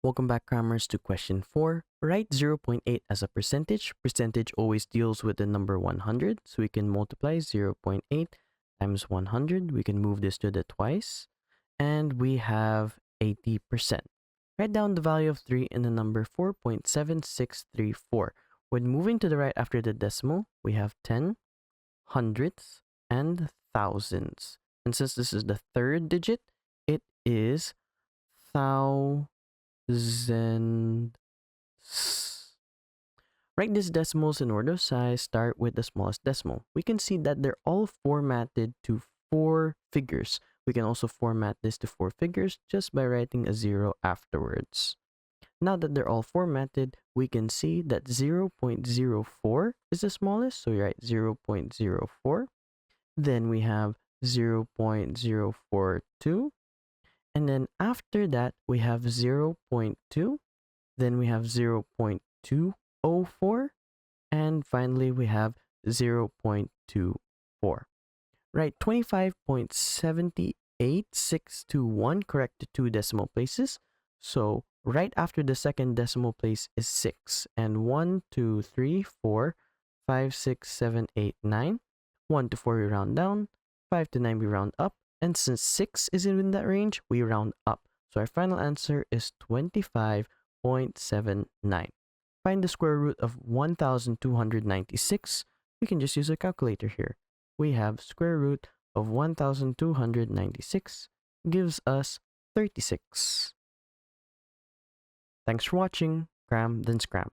Welcome back, Crammers, to question 4. Write 0.8 as a percentage. Percentage always deals with the number 100, so we can multiply 0.8 times 100. We can move this to the twice, and we have 80%. Write down the value of 3 in the number 4.7634. When moving to the right after the decimal, we have 10, hundredths, and thousands. And since this is the third digit, it is thousands. Write these decimals in order of size. Start with the smallest decimal. We can see that they're all formatted to 4 figures. We can also format this to 4 figures just by writing a 0 afterwards. Now that they're all formatted, we can see that 0.04 is the smallest, so we write 0.04. Then we have 0.042. And then after that, we have 0.2. Then we have 0.204. And finally, we have 0.24. Right, 25.78621 correct the 2 decimal places. So right after the second decimal place is 6. And 1, 2, 3, 4, 5, 6, 7, 8, 9. 1 to 4 we round down. 5 to 9 we round up. And since 6 is in that range, we round up. So our final answer is 25.79. Find the square root of 1296. We can just use a calculator here. We have square root of 1296 gives us 36. Thanks for watching. Cram then scram.